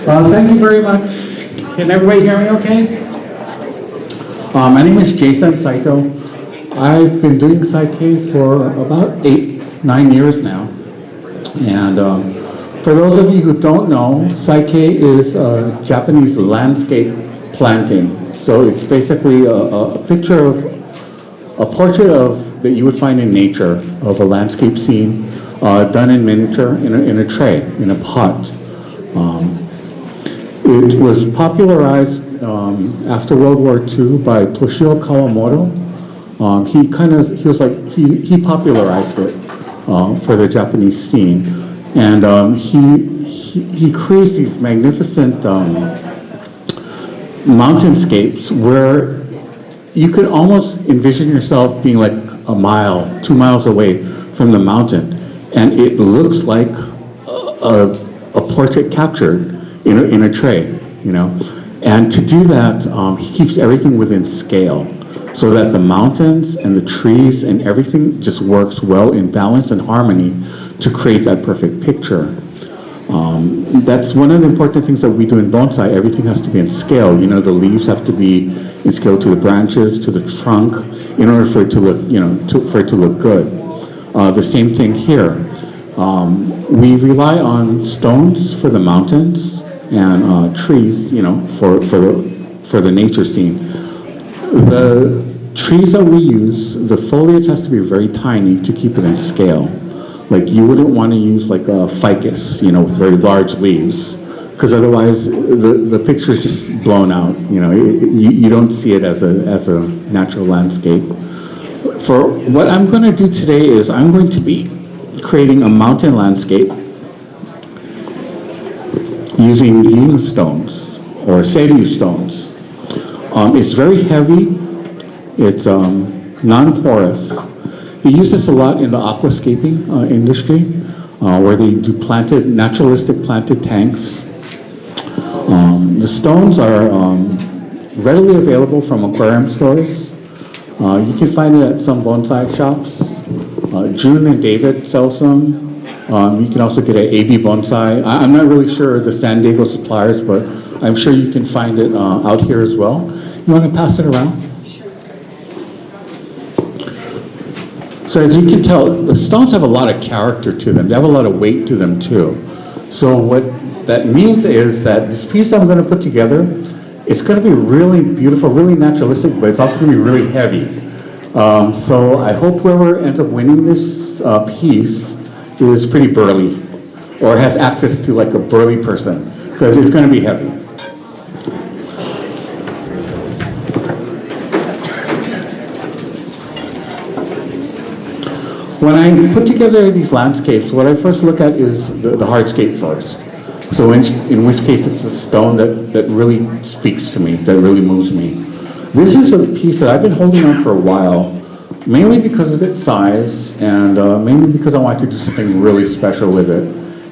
Thank you very much. Can everybody hear me okay? My name is Saito. I've been doing Saikei for about 8-9 years now. And for those of you who don't know, Saikei is a Japanese landscape planting. So it's basically a picture of, a portrait of that you would find in nature of a landscape scene done in miniature in a tray, in a pot. It was popularized after World War II by Toshio Kawamoto. He popularized it for the Japanese scene, and he creates these magnificent mountainscapes where you could almost envision yourself being like a mile, 2 miles away from the mountain, and it looks like a portrait captured in a tray, you know. And to do that, he keeps everything within scale so that the mountains and the trees and everything just works well in balance and harmony to create that perfect picture. That's one of the important things that we do in bonsai. Everything has to be in scale. You know, the leaves have to be in scale to the branches, to the trunk, in order for it to look, you know, for it to look good. The same thing here. We rely on stones for the mountains and trees, you know, for the nature scene. The trees that we use, the foliage has to be very tiny to keep it in scale. Like you wouldn't want to use like a ficus, you know, with very large leaves, because otherwise the picture is just blown out. You know, you don't see it as a natural landscape. For what I'm going to do today is I'm going to be creating a mountain landscape using yin stones or Saito stones. It's very heavy. It's non-porous. They use this a lot in the aquascaping industry, where they do naturalistic planted tanks. The stones are readily available from aquarium stores. You can find it at some bonsai shops. June and David sell some. You can also get it at AB Bonsai. I'm not really sure the San Diego suppliers, but I'm sure you can find it out here as well. You want to pass it around? So as you can tell, the stones have a lot of character to them. They have a lot of weight to them too. So what that means is that this piece I'm going to put together, it's going to be really beautiful, really naturalistic, but it's also going to be really heavy. So I hope whoever ends up winning this piece is pretty burly or has access to like a burly person, because it's going to be heavy. When I put together these landscapes, what I first look at is the hardscape first. So in which case it's a stone that really speaks to me, that really moves me. This is a piece that I've been holding on for a while, mainly because of its size and mainly because I wanted to do something really special with it.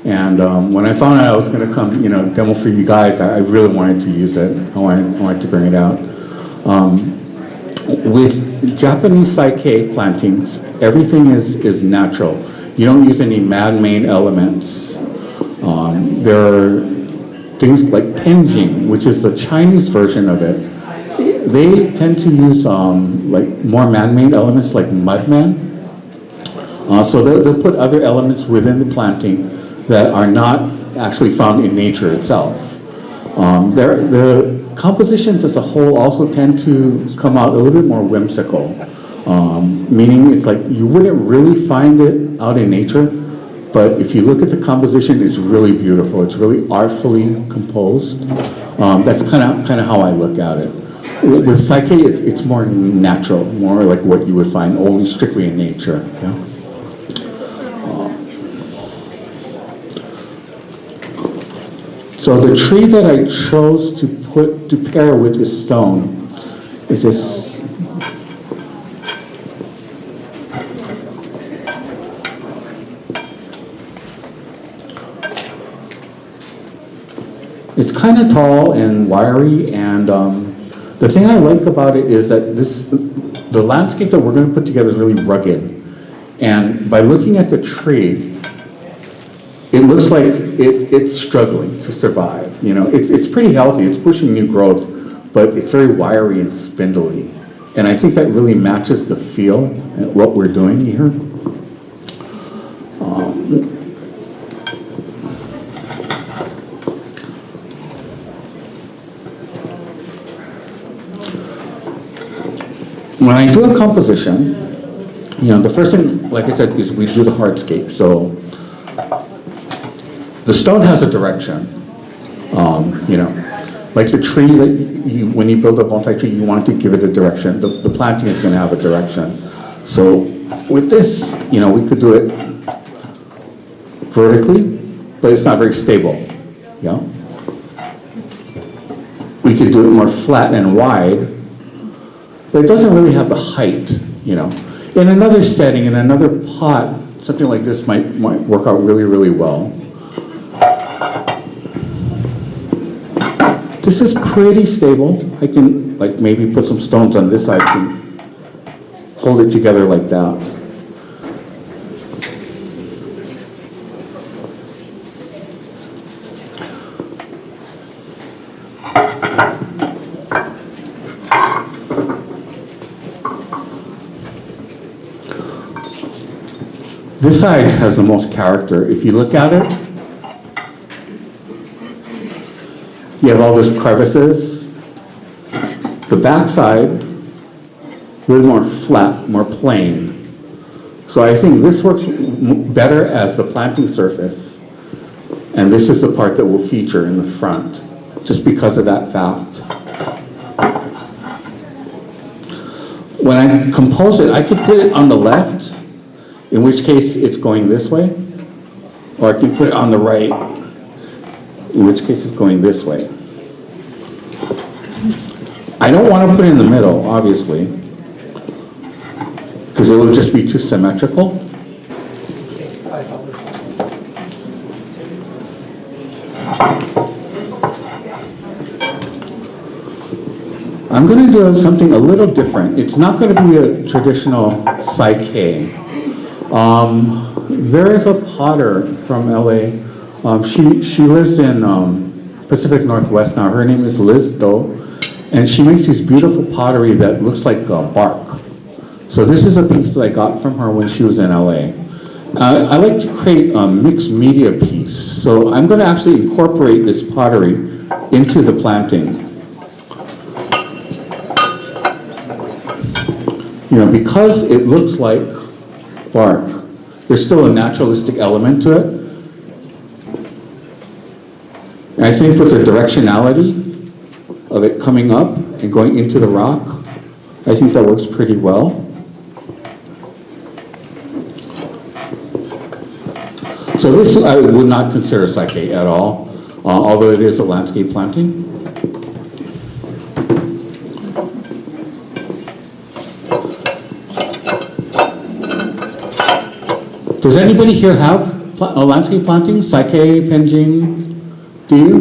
And when I found out I was going to come, you know, demo for you guys, I really wanted to use it. I wanted to bring it out. With Japanese Saikei plantings, everything is natural. You don't use any man-made elements. There are things like penjing, which is the Chinese version of it. They tend to use like more man-made elements like mudmen. So they'll put other elements within the planting that are not actually found in nature itself. The compositions as a whole also tend to come out a little bit more whimsical, meaning it's like you wouldn't really find it out in nature, but if you look at the composition, it's really beautiful. It's really artfully composed. That's kind of how I look at it. With Saikei, it's more natural, more like what you would find only strictly in nature. Yeah? So the tree that I chose to pair with this stone is this. It's kind of tall and wiry, and the thing I like about it is that the landscape that we're going to put together is really rugged. And by looking at the tree, it looks like it's struggling to survive. You know, it's pretty healthy, it's pushing new growth, but it's very wiry and spindly. And I think that really matches the feel and what we're doing here. When I do a composition, you know, the first thing, like I said, is we do the hardscape. So the stone has a direction, you know, like the tree that when you build a bonsai tree, you want to give it a direction. The planting is going to have a direction. So with this, you know, we could do it vertically, but it's not very stable, you know. We could do it more flat and wide, but it doesn't really have the height, you know. In another setting, in another pot, something like this might work out really, really well. This is pretty stable. I can like maybe put some stones on this side to hold it together like that. This side has the most character. If you look at it, you have all those crevices. The back side, really more flat, more plain. So I think this works better as the planting surface. And this is the part that will feature in the front, just because of that fact. When I compose it, I could put it on the left, in which case it's going this way, or I can put it on the right, in which case it's going this way. I don't want to put it in the middle, obviously, because it would just be too symmetrical. I'm going to do something a little different. It's not going to be a traditional Saikei. There is a potter from LA. She lives in Pacific Northwest now. Her name is Liz Doe, and she makes this beautiful pottery that looks like bark. So this is a piece that I got from her when she was in LA. I like to create a mixed media piece, so I'm going to actually incorporate this pottery into the planting. You know, because it looks like bark, there's still a naturalistic element to it. And I think with the directionality of it coming up and going into the rock, I think that works pretty well. So this I would not consider Saikei at all, although it is a landscape planting. Does anybody here have a landscape planting? Saikei, Penjing? Do you?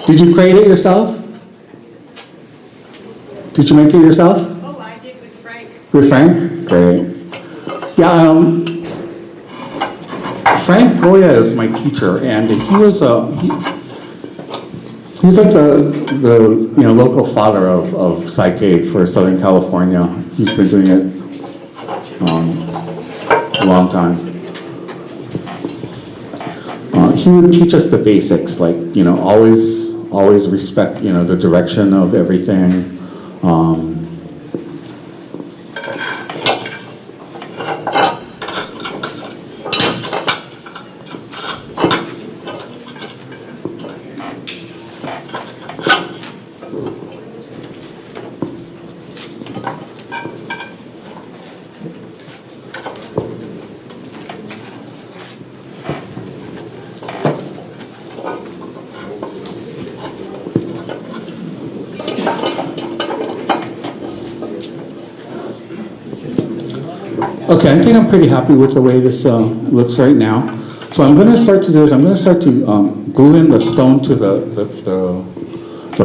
Did you create it yourself? Did you make it yourself? Oh, I did with Frank. With Frank? Great. Yeah, Frank Goya is my teacher, and he was he's like the local father of Saikei for Southern California. He's been doing it a long time. He would teach us the basics, like, you know, always respect, you know, the direction of everything. Okay, I think I'm pretty happy with the way this looks right now. So I'm going to start to do is I'm going to start to glue in the stone to the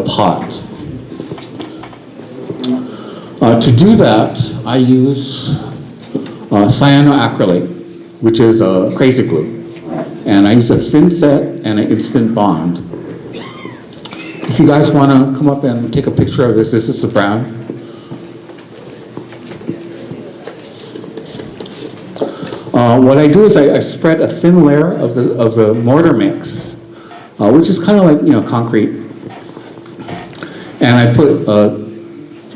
pot. To do that, I use cyanoacrylate, which is crazy glue. And I use a thin set and an instant bond. If you guys want to come up and take a picture of this is the brown. What I do is I spread a thin layer of the mortar mix, which is kind of like, concrete. And I put a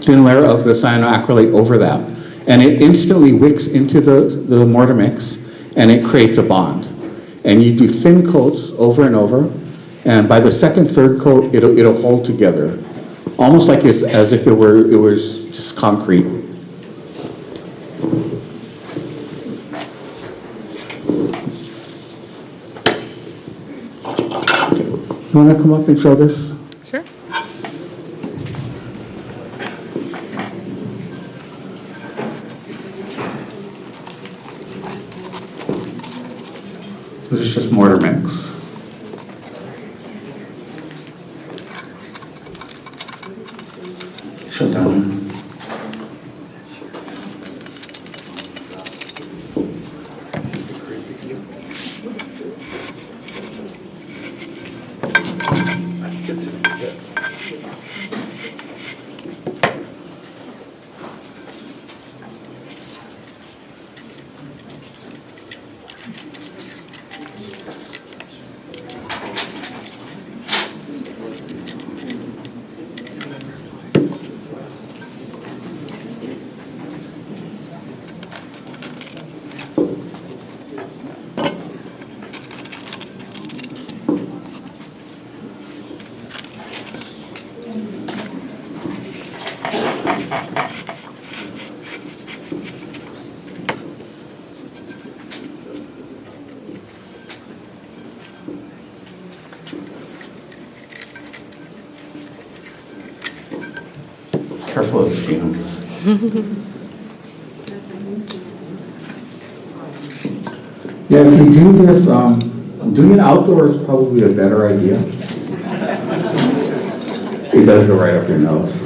thin layer of the cyanoacrylate over that. And it instantly wicks into the mortar mix, and it creates a bond. And you do thin coats over and over, and by the second, third coat, it'll hold together, almost like as if it was just concrete. You want to come up and show this? Sure. This is just mortar mix. Shut down. Careful of the fumes. Yeah, if you do this, doing it outdoors is probably a better idea. It does go right up your nose.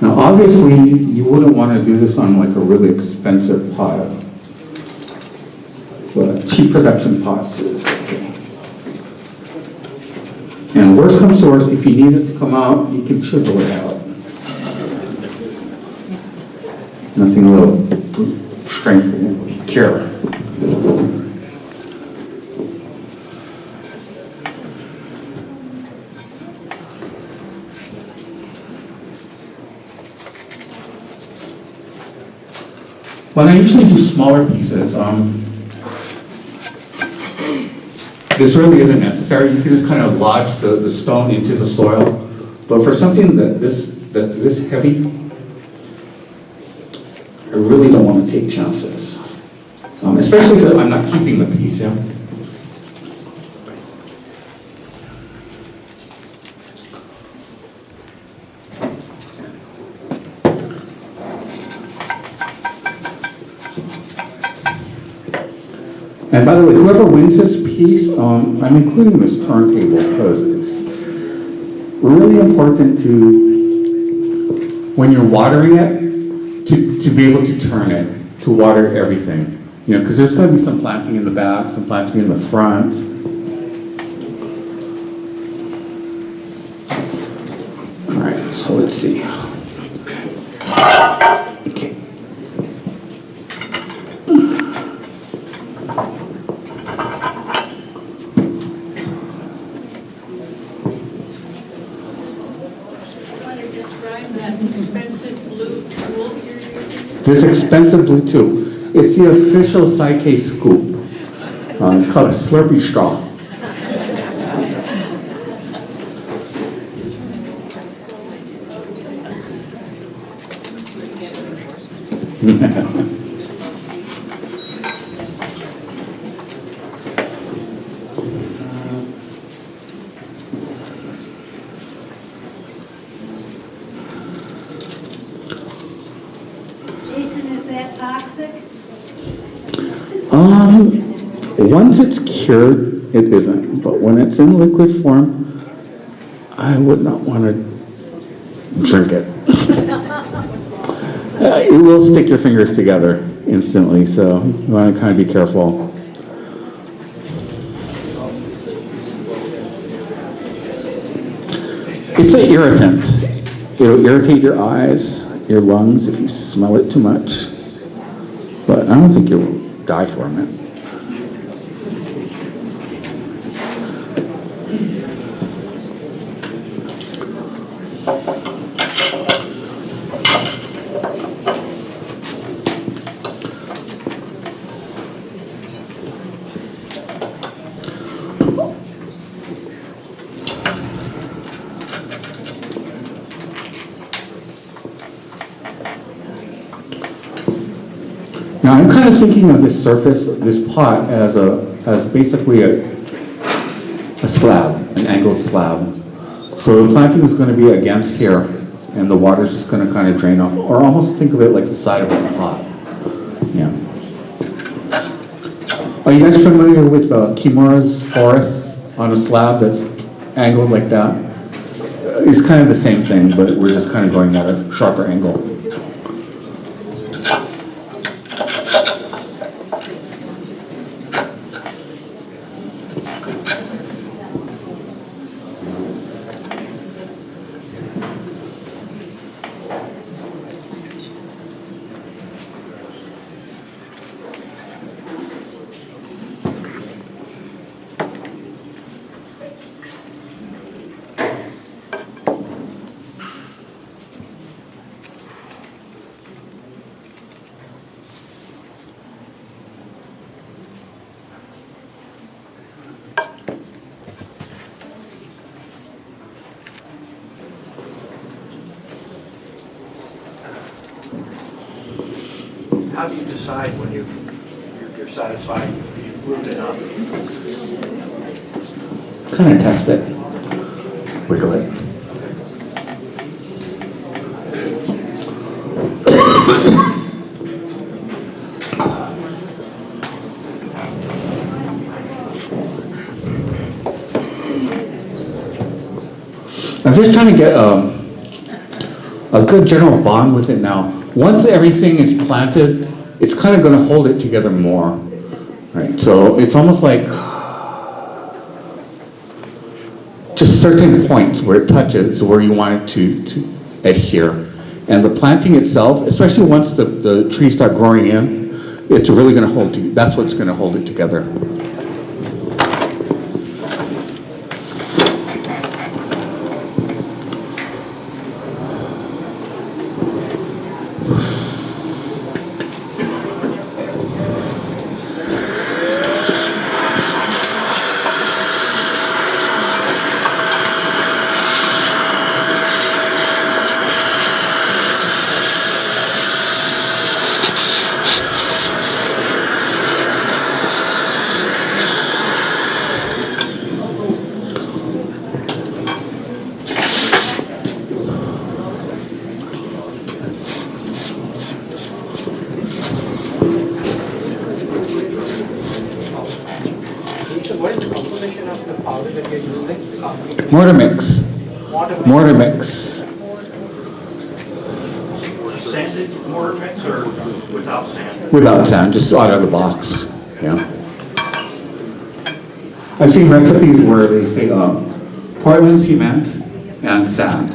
Now, obviously, you wouldn't want to do this on like a really expensive pot. But cheap production pots is okay. And worst comes to worst, if you need it to come out, you can chisel it out. Nothing a little strengthening, cure. When I usually do smaller pieces, this really isn't necessary. You can just kind of lodge the stone into the soil. But for something that this heavy, I really don't want to take chances. Especially if I'm not keeping the piece, yeah. And by the way, whoever wins this piece, I'm including this turntable because it's really important to, when you're watering it, to be able to turn it, to water everything. Because there's going to be some planting in the back, some planting in the front. All right, so let's see. Okay. This expensive blue tool. It's the official Saikei scoop. It's called a Slurpee straw. Jason, is that toxic? Once it's cured, it isn't. But when it's in liquid form, I would not want to drink it. It will stick your fingers together instantly, so you want to kind of be careful. It's an irritant. It'll irritate your eyes, your lungs if you smell it too much. But I don't think you'll die from it. Now I'm kind of thinking of this surface, this pot, as basically a slab, an angled slab. So the planting is going to be against here, and the water's just going to kind of drain off, or almost think of it like the side of a pot. Yeah. Are you guys familiar with Kimura's forest on a slab that's angled like that? It's kind of the same thing, but we're just kind of going at a sharper angle. How do you decide when you're satisfied you've moved enough? Kind of test it. Wiggle it. I'm just trying to get a good general bond with it now. Once everything is planted, it's kind of going to hold it together more, right? So it's almost like just certain points where it touches where you want it to adhere. And the planting itself, especially once the trees start growing in, it's really going to hold you. That's what's going to hold it together. Mortar mix. Mortar mix. Sanded mortar mix or without sand? Without sand, just out of the box. Yeah. I've seen recipes where they say Portland cement and sand.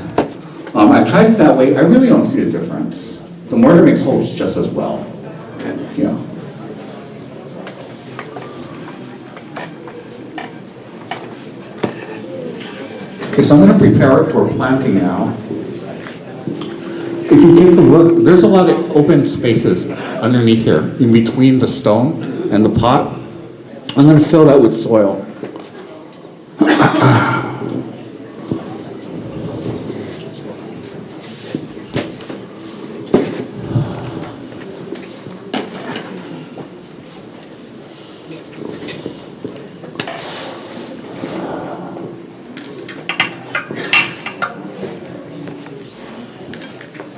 I've tried it that way. I really don't see a difference. The mortar mix holds just as well. Yeah. Okay, so I'm going to prepare it for planting now. If you take a look, there's a lot of open spaces underneath here, in between the stone and the pot. I'm going to fill that with soil.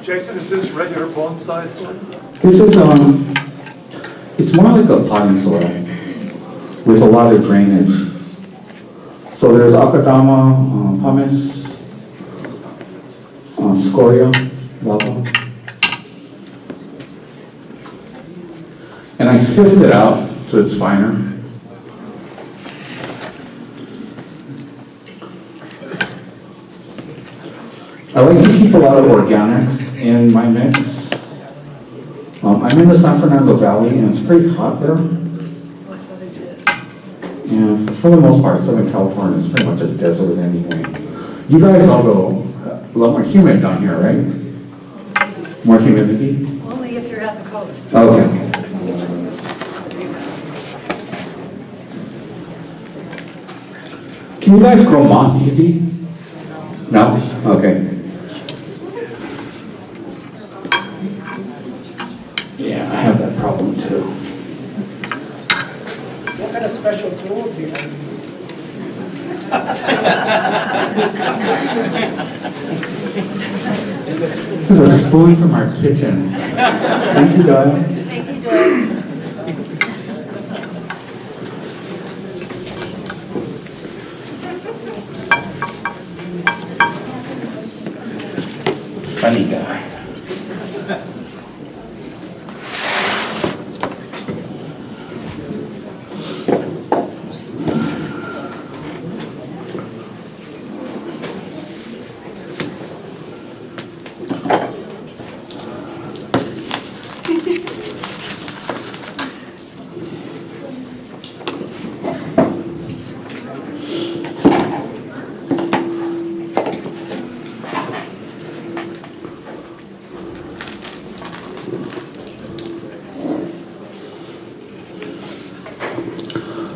Jason, is this regular bonsai soil? This is, it's more like a potting soil. with a lot of drainage. So there's akadama, pumice, scoria, lava. And I sift it out so it's finer. I like to keep a lot of organics in my mix. I'm in the San Fernando Valley and it's pretty hot there. And for the most part, Southern California is pretty much a desert anyway. You guys, although a lot more humid down here, right? More humidity? Only if you're at the coast. Okay. Can you guys grow moss easy? No? Okay. Yeah, I have that problem too. What kind of special tool do you have? This is a spoon from our kitchen. Thank you, Doyle. Thank you, Joy. Funny guy.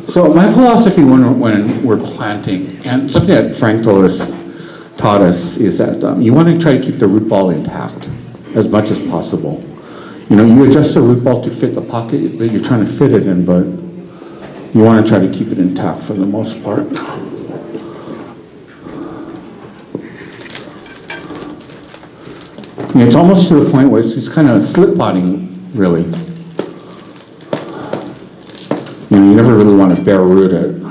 So my philosophy when we're planting, and something that Frank taught us is that you want to try to keep the root ball intact as much as possible. You know, you adjust the root ball to fit the pocket that you're trying to fit it in, but you want to try to keep it intact for the most part. And it's almost to the point where it's kind of slip potting, really. You know, you never really want to bare root it.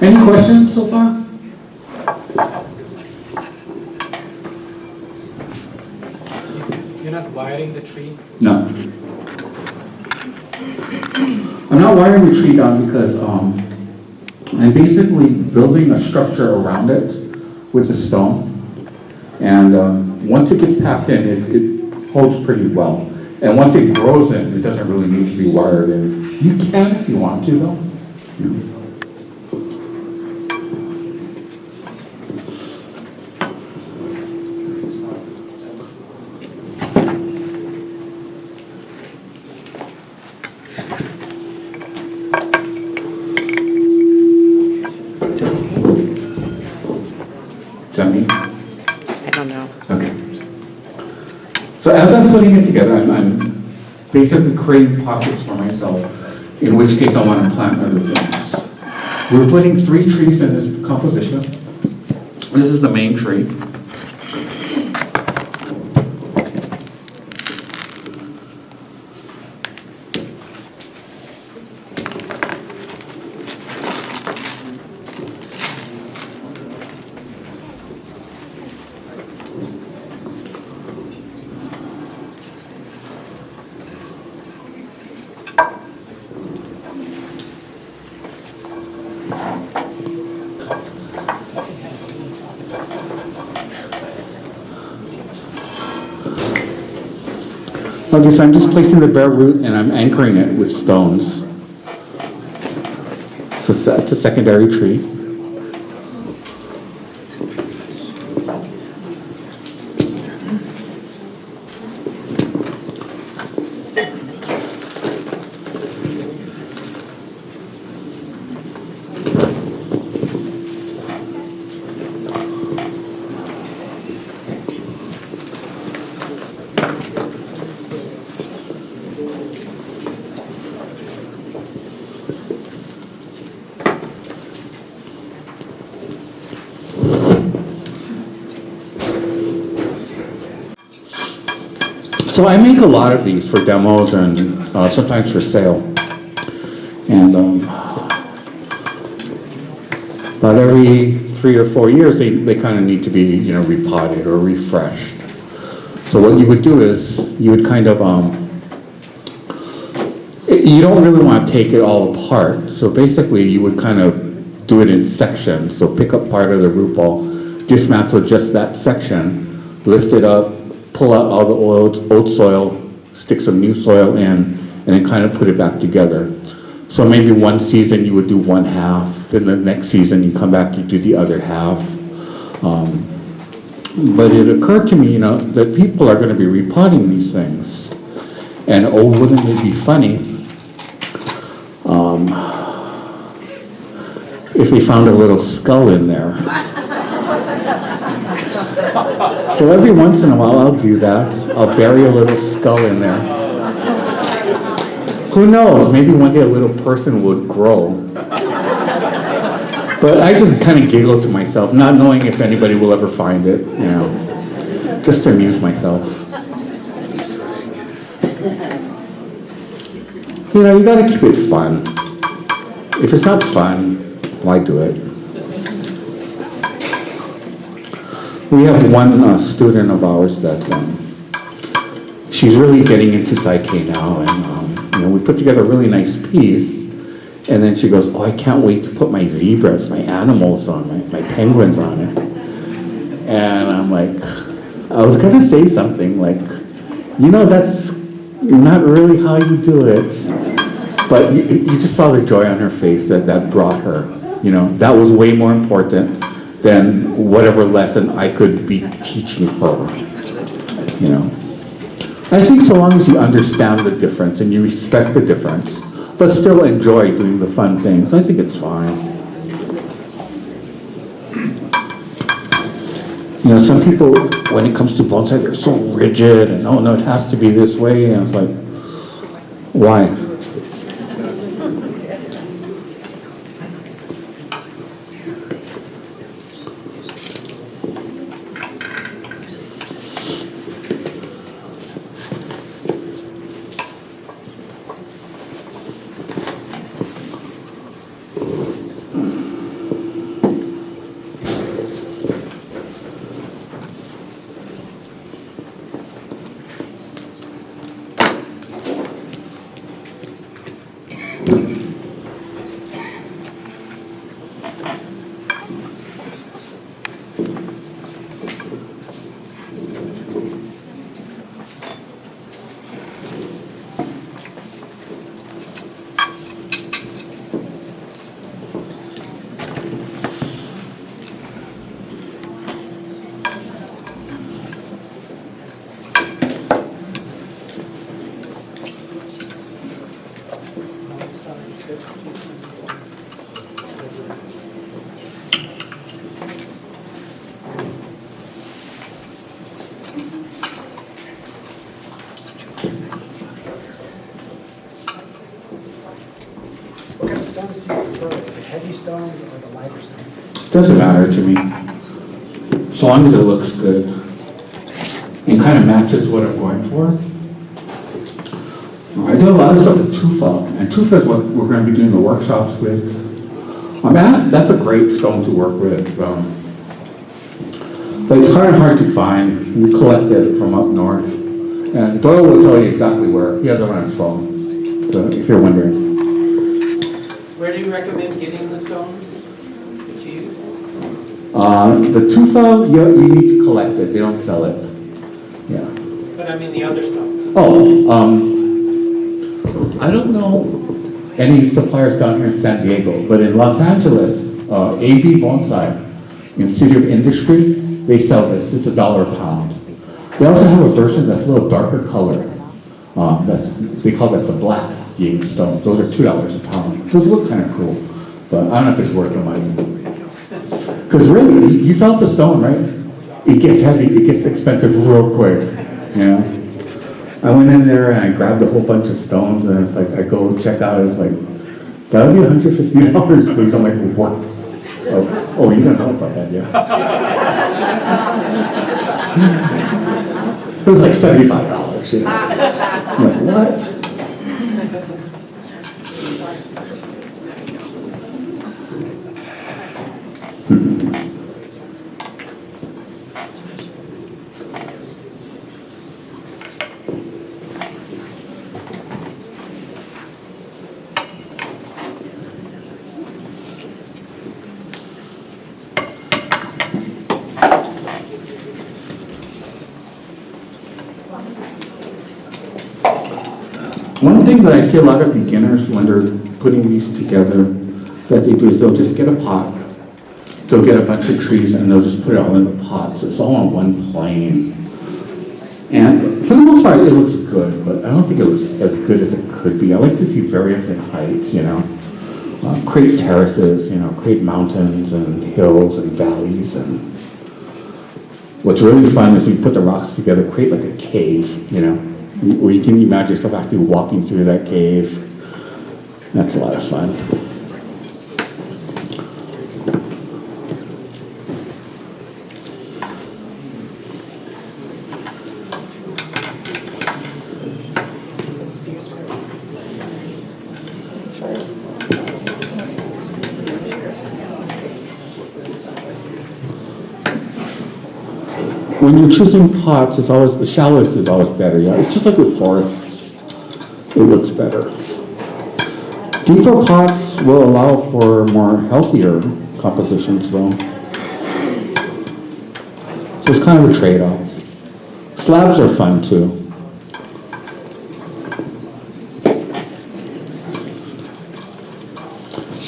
Any questions so far? You're not wiring the tree? No. I'm not wiring the tree down because I'm basically building a structure around it with the stone. And once it gets packed in, it holds pretty well. And once it grows in, it doesn't really need to be wired in. You can if you want to, though. Yeah. Johnny? I don't know. Okay. So as I'm putting it together, I'm basically creating pockets for myself, in which case I want to plant other things. We're putting 3 trees in this composition. This is the main tree. Okay, so I'm just placing the bare root and I'm anchoring it with stones. So it's a secondary tree. So I make a lot of these for demos and sometimes for sale. And about every 3 or 4 years, they kind of need to be, repotted or refreshed. So what you would do is you would kind of, you don't really want to take it all apart. So basically you would kind of do it in sections. So pick up part of the root ball, dismantle just that section, lift it up, pull out all the old soil, stick some new soil in, and then kind of put it back together. So maybe one season you would do one half, then the next season you come back, you do the other half. But it occurred to me, that people are going to be repotting these things. And oh, wouldn't it be funny if they found a little skull in there? So every once in a while I'll do that. I'll bury a little skull in there. Who knows, maybe one day a little person would grow. But I just kind of giggle to myself, not knowing if anybody will ever find it, just to amuse myself. You gotta keep it fun. If it's not fun, why do it? We have one student of ours that she's really getting into Saikei now, and we put together a really nice piece, and then she goes, "Oh, I can't wait to put my zebras, my animals on it, my penguins on it." And I'm like, I was gonna say something like, that's not really how you do it, but you just saw the joy on her face that brought her. That was way more important than whatever lesson I could be teaching her. I think so long as you understand the difference and you respect the difference, but still enjoy doing the fun things, I think it's fine. Some people, when it comes to bonsai, they're so rigid and, oh no, it has to be this way, and it's like, why? What kind of stones do you prefer, the heavy stones or the lighter stones? Doesn't matter to me, so long as it looks good and kind of matches what I'm going for. I do a lot of stuff with tufa, and tufa is what we're going to be doing the workshops with. That's a great stone to work with, but it's hard to find. We collected it from up north, and Doyle will tell you exactly where. He has it on his phone, so if you're wondering. Where do you recommend getting the stones that you use? The tufa, you need to collect it. They don't sell it. Yeah. But I mean the other stones. Oh, I don't know any suppliers down here in San Diego, but in Los Angeles, AB Bonsai, in City of Industry, they sell this. It's $1 a pound. They also have a version that's a little darker color. They call that the black ying stones. Those are $2 a pound. Those look kind of cool, but I don't know if it's worth the money. Because really, you felt the stone, right? It gets heavy, it gets expensive real quick, you know? I went in there and I grabbed a whole bunch of stones and it's like, I go check out, it's like, that would be $150, please. I'm like, what? Oh, you don't know about that, yeah? It was like $75, you know? I'm like, what? One thing that I see a lot of beginners when they're putting these together that they do is they'll just get a pot, they'll get a bunch of trees and they'll just put it all in the pot, so it's all on one plane. And for the most part, it looks good, but I don't think it looks as good as it could be. I like to see variance in heights, you know, create terraces, you know, create mountains and hills and valleys. And what's really fun is when you put the rocks together, create like a cave, you know, where you can imagine yourself actually walking through that cave. That's a lot of fun. When you're choosing pots, it's always, the shallowest is always better, yeah? It's just like with forests. It looks better. Deeper pots will allow for more healthier compositions though. So it's kind of a trade-off. Slabs are fun too.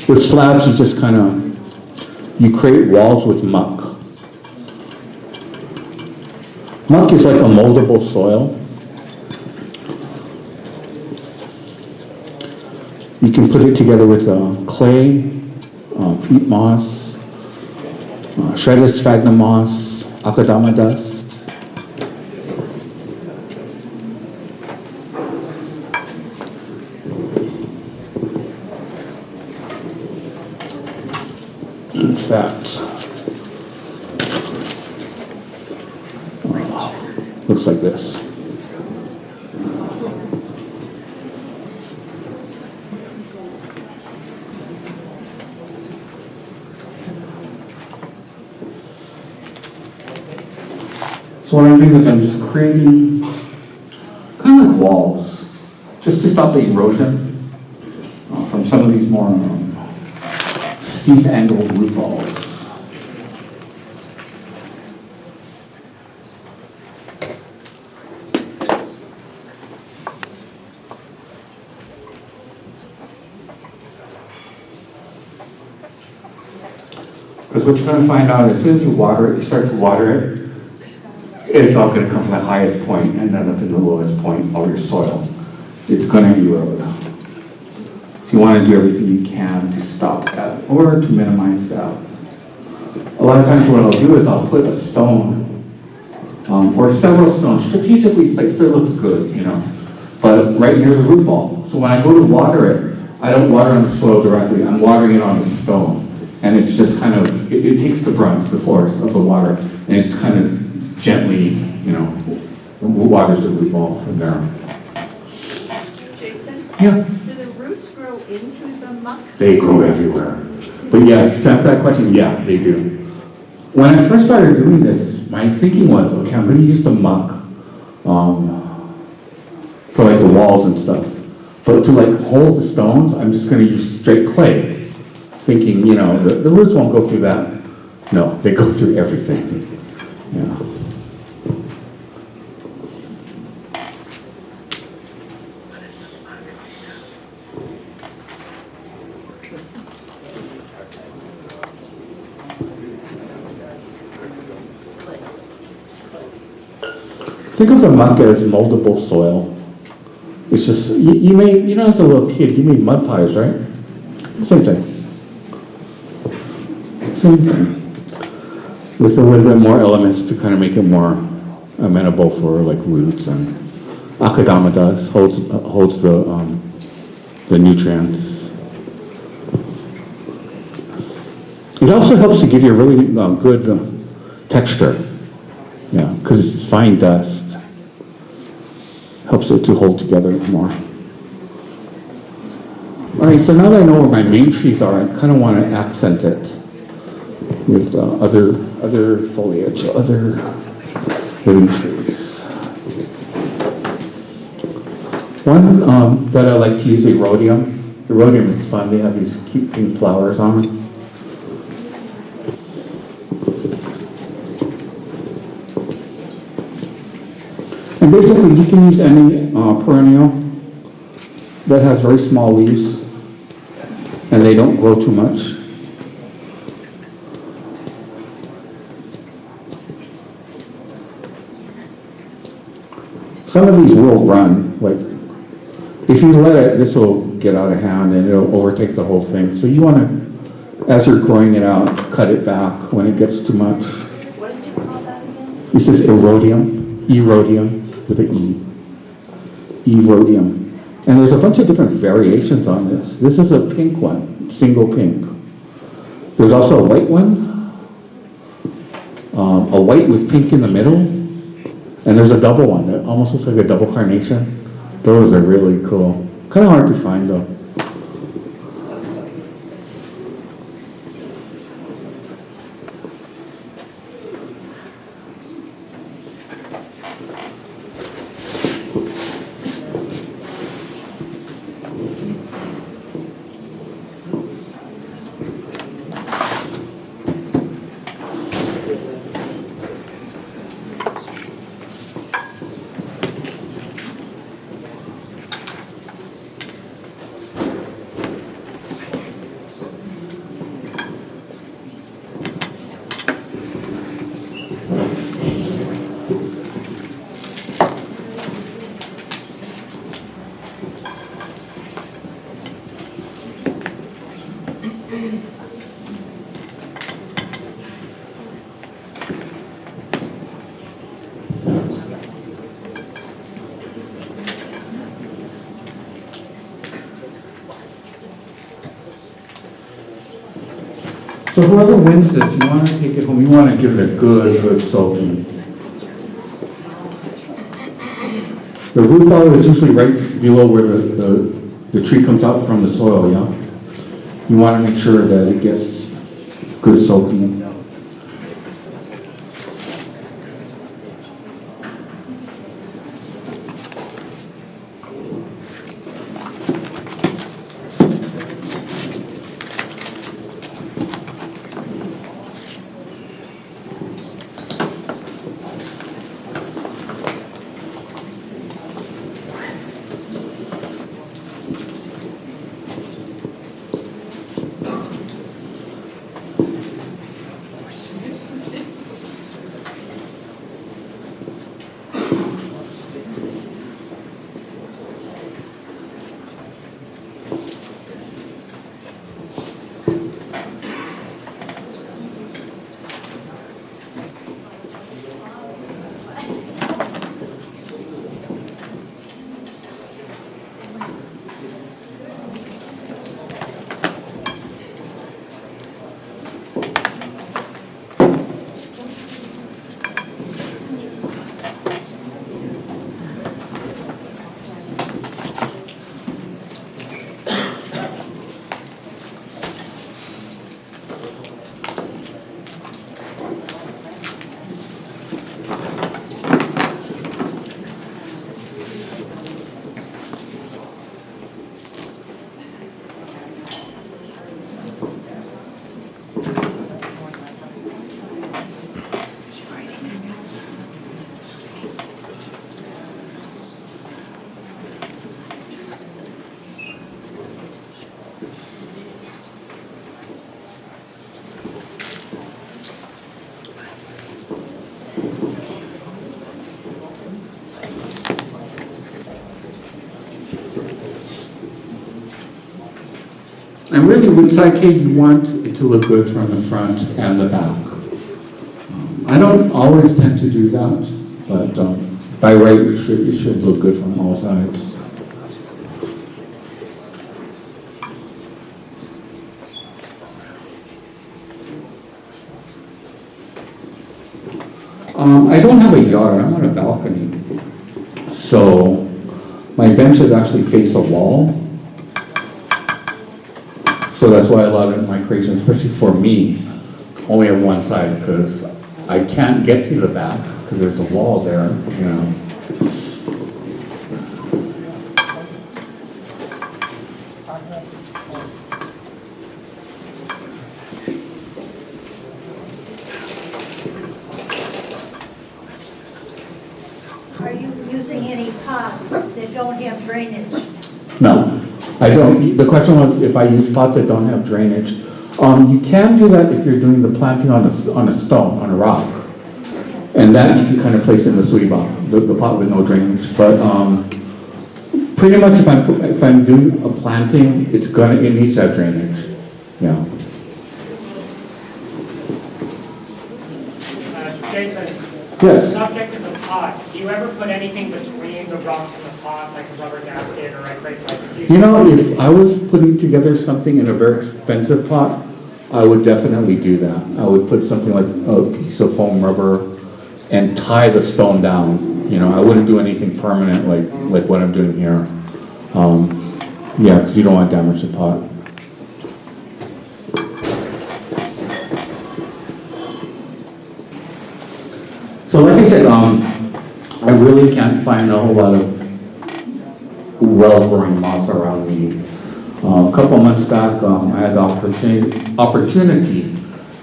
With slabs, you just kind of, you create walls with muck. Muck is like a moldable soil. You can put it together with clay, peat moss, shredded sphagnum moss, akadama dust. In fact, looks like this. So what I'm doing is I'm just creating kind of like walls, just to stop the erosion from some of these more steep angled root balls. Because what you're going to find out, as soon as you water it, you start to water it, it's all going to come from the highest point and end up in the lowest point of your soil. It's going to erode. So you want to do everything you can to stop that or to minimize that. A lot of times what I'll do is I'll put a stone or several stones strategically placed where it looks good, you know, but right near the root ball. So when I go to water it, I don't water on the soil directly, I'm watering it on the stone. And it's just kind of, it takes the brunt, the force of the water, and it's kind of gently, you know, waters the root ball from there. Jason? Yeah. Do the roots grow into the muck? They grow everywhere. But yes, to answer that question, yeah, they do. When I first started doing this, my thinking was, okay, I'm going to use the muck for like the walls and stuff. But to like hold the stones, I'm just going to use straight clay. Thinking, you know, the roots won't go through that. No, they go through everything. Yeah. Think of the muck as moldable soil. It's just, you made, as a little kid, you made mud pies, right? Same thing. Same thing. With a little bit more elements to kind of make it more amenable for like roots, and akadama does, holds the nutrients. It also helps to give you a really good texture, yeah, because it's fine dust. Helps it to hold together more. All right, so now that I know where my main trees are, I kind of want to accent it with other foliage, other living trees. One that I like to use is erodium. Erodium is fun. They have these cute pink flowers on them. And basically, you can use any perennial that has very small leaves and they don't grow too much. Some of these will run, like, if you let it, this will get out of hand and it'll overtake the whole thing. So you want to, as you're growing it out, cut it back when it gets too much. What did you call that again? This is erodium with an E. Erodium. And there's a bunch of different variations on this. This is a pink one, single pink. There's also a white one, a white with pink in the middle, and there's a double one that almost looks like a double carnation. Those are really cool. Kind of hard to find though. So whoever wins this, you want to take it home, you want to give it a good soaking. The root ball is usually right below where the tree comes out from the soil, yeah? You want to make sure that it gets good soaking. And really with Saikei, you want it to look good from the front and the back. I don't always tend to do that, but by right, it should look good from all sides. I don't have a yard, I'm on a balcony. So my benches actually face a wall. So that's why a lot of my creations, especially for me, only have one side because I can't get to the back because there's a wall there, you know. Are you using any pots that don't have drainage? No, I don't. The question was if I use pots that don't have drainage. You can do that if you're doing the planting on a stone, on a rock. And that you can kind of place in the suiba, the pot with no drainage. But pretty much if I'm doing a planting, it needs to have drainage. Yeah. Jason, Yes. subject of the pot, do you ever put anything between the rocks in the pot, like a rubber gasket or a crate like You know, if I was putting together something in a very expensive pot, I would definitely do that. I would put something like a piece of foam rubber and tie the stone down. You know, I wouldn't do anything permanent like what I'm doing here. Yeah, because you don't want to damage the pot. So like I said, I really can't find a whole lot of well-growing moss around me. A couple months back, I had the opportunity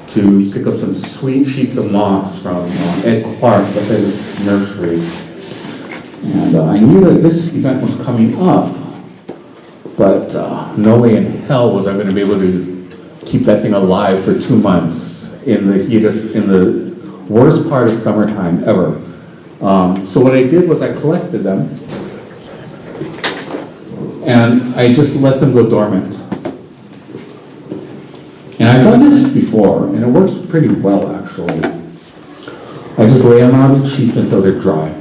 to pick up some sweet sheets of moss from Ed Clark at his nursery. And I knew that this event was coming up, but no way in hell was I going to be able to keep that thing alive for 2 months in the worst part of summertime ever. So what I did was I collected them and I just let them go dormant. And I've done this before and it works pretty well actually. I just lay them out in sheets until they're dry.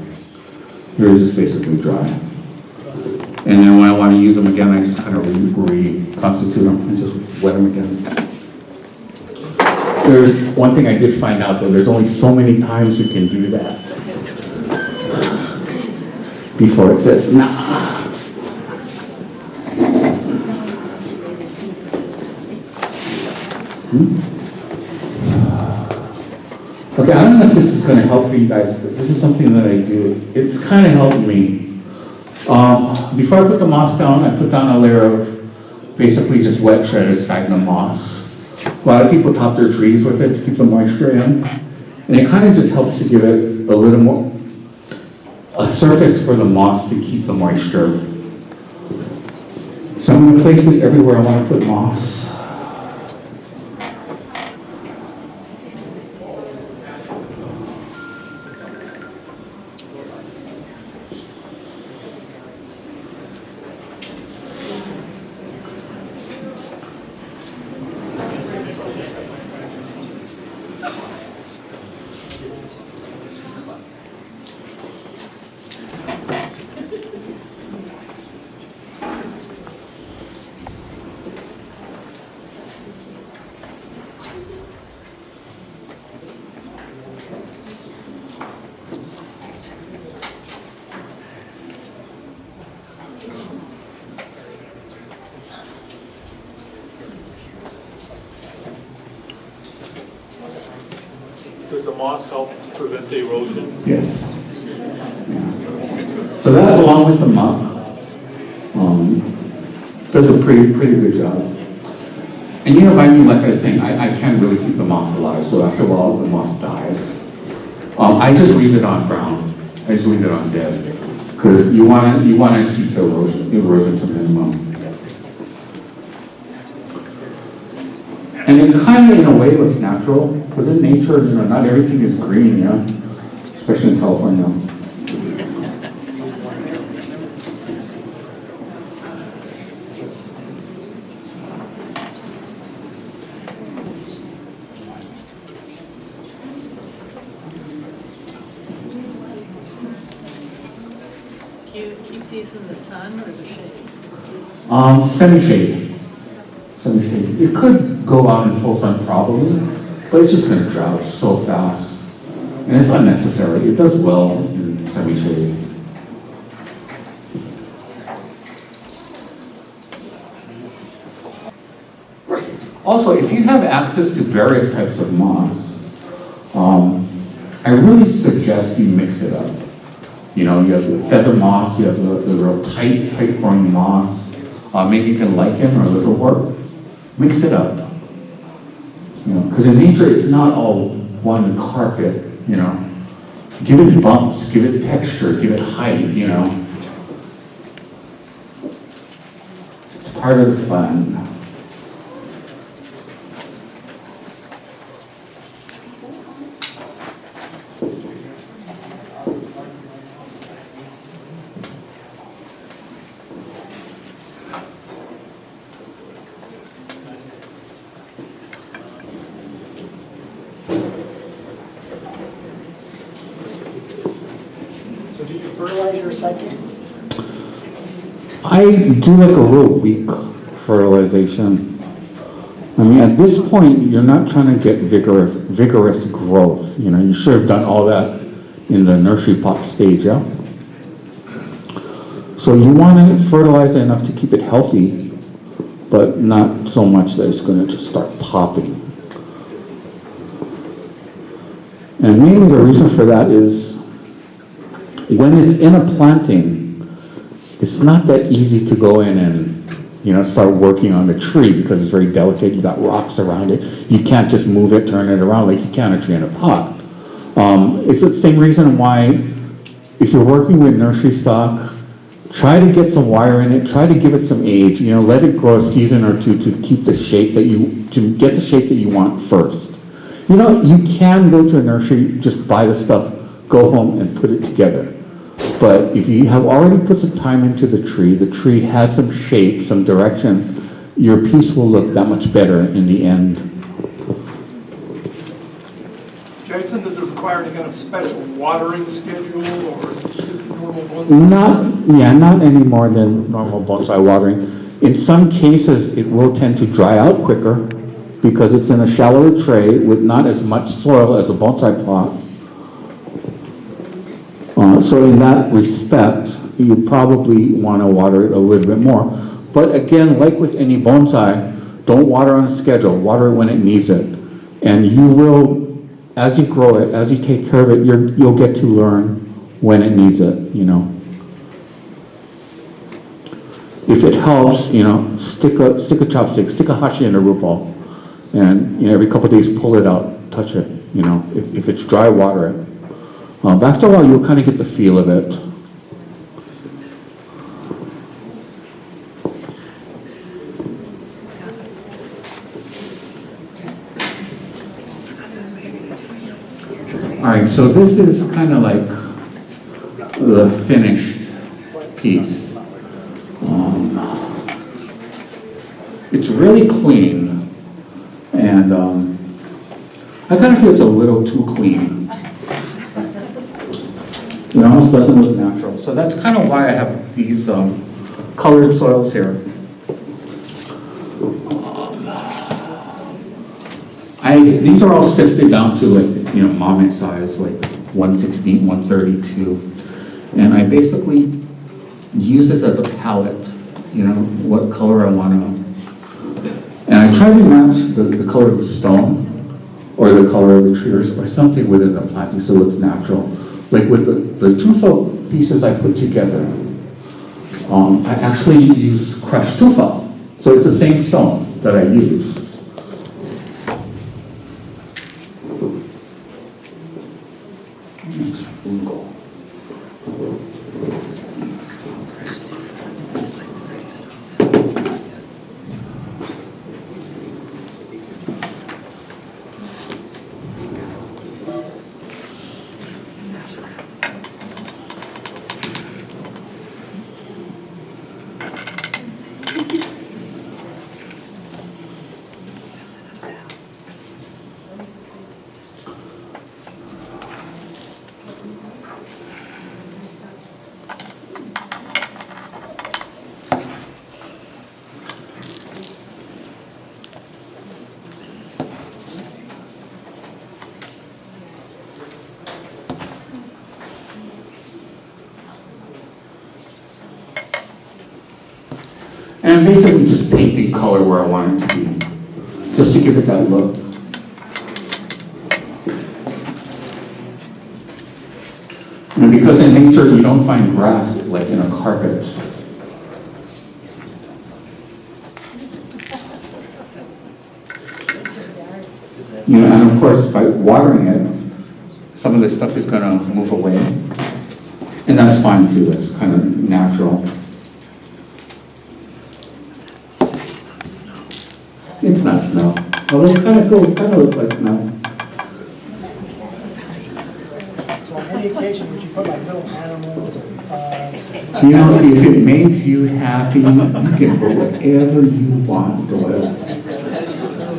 They're just basically dry. And then when I want to use them again, I just kind of reconstitute them and just wet them again. There's one thing I did find out though, there's only so many times you can do that before it says, nah. Okay, I don't know if this is going to help for you guys, but this is something that I do. It's kind of helped me. Before I put the moss down, I put down a layer of basically just wet shredded sphagnum moss. A lot of people top their trees with it to keep the moisture in. And it kind of just helps to give it a little more, a surface for the moss to keep the moisture. So I'm going to place this everywhere I want to put moss. Does the moss help prevent the erosion? Yes. So that, along with the muck, does a pretty good job. And you know, by me, like I was saying, I can't really keep the moss alive. So after a while, the moss dies. I just leave it on ground. I just leave it on dead because you want to keep the erosion to minimum. And it kind of, in a way, looks natural, because in nature, you know, not everything is green, yeah? Especially in California. these in the sun or the shade? Semi-shade. Semi-shade. It could go out in full sun probably, but it's just going to drought so fast. And it's unnecessary. It does well in semi-shade. Also, if you have access to various types of moss, I really suggest you mix it up. You know, you have the feather moss, you have the real tight growing moss, maybe even lichen or liverwort. Mix it up. You know, because in nature it's not all one carpet. You know, give it bumps, give it texture, give it height. You know, it's part of the fun. So do you fertilize your Saikei? I do like a real weak fertilization. I mean, at this point, you're not trying to get vigorous growth. You know, you should have done all that in the nursery pot stage, yeah? So you want to fertilize it enough to keep it healthy, but not so much that it's going to just start popping. And mainly the reason for that is when it's in a planting, it's not that easy to go in and, you know, start working on the tree because it's very delicate. You got rocks around it. You can't just move it, turn it around like you can a tree in a pot. It's the same reason why if you're working with nursery stock, try to get some wire in it, try to give it some age, you know, let it grow a season or two to keep the shape that to get the shape that you want first. You know, you can go to a nursery, just buy the stuff, go home and put it together. But if you have already put some time into the tree has some shape, some direction, your piece will look that much better in the end. Jason, does it require any kind of special watering schedule or normal bonsai? Not any more than normal bonsai watering. In some cases, it will tend to dry out quicker because it's in a shallower tray with not as much soil as a bonsai pot. So in that respect, you probably want to water it a little bit more. But again, like with any bonsai, don't water on a schedule. Water it when it needs it. And you will, as you grow it, as you take care of it, you'll get to learn when it needs it, you know. If it helps, you know, stick a chopstick, stick a hashi in a root ball, and, you know, every couple of days pull it out, touch it, you know. If it's dry, water it. But after a while, you'll kind of get the feel of it. All right, so this is kind of like the finished piece. It's really clean, and I kind of feel it's a little too clean. It almost doesn't look natural. So that's kind of why I have these colored soils here. These are all sifted down to, like, you know, Mamet size, like 1/16, 1/32. And I basically use this as a palette, you know, what color I want to. And I try to match the color of the stone or the color of the tree or something within the planting so it's natural. Like with the tufa pieces I put together, I actually use crushed tufa. So it's the same stone that I use. And basically just painting color where I want it to be, just to give it that look. And because in nature you don't find grass like in a carpet. You know, and of course by watering it, some of this stuff is going to move away. And that's fine too, it's kind of natural. It's not snow. Although it's kind of cool, it kind of looks like snow. So on any occasion, would you put like little animals or bugs? You know, if it makes you happy, you can put whatever you want, Doyle.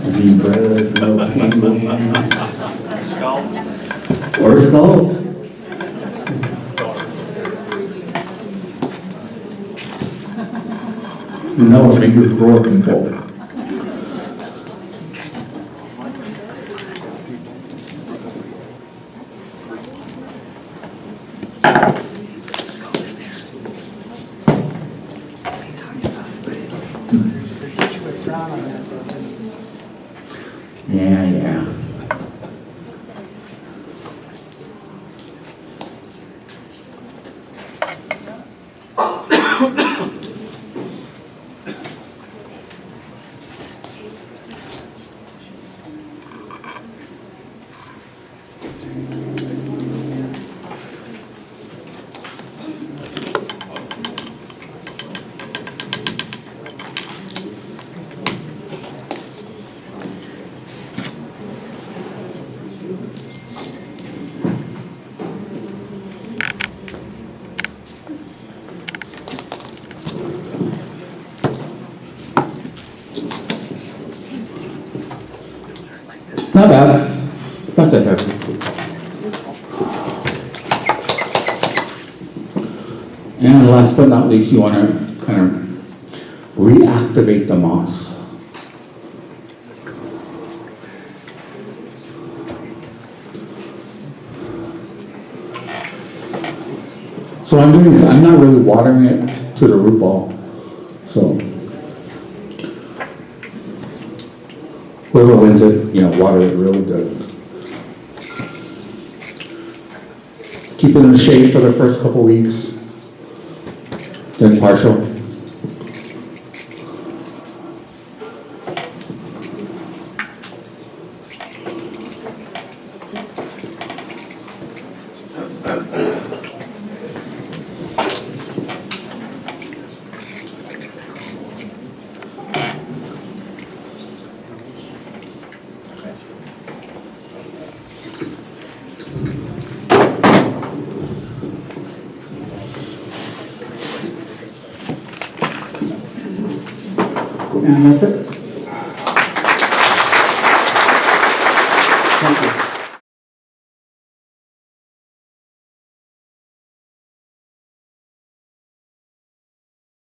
Zebras, little penguins. Or skulls. No, finger grow people. Yeah. Not bad. Not that heavy. And last but not least, you want to kind of reactivate the moss. So I'm doing this, I'm not really watering it to the root ball. So whoever wins it, you know, water it really good. Keep it in the shade for the first couple weeks, then partial. And that's it.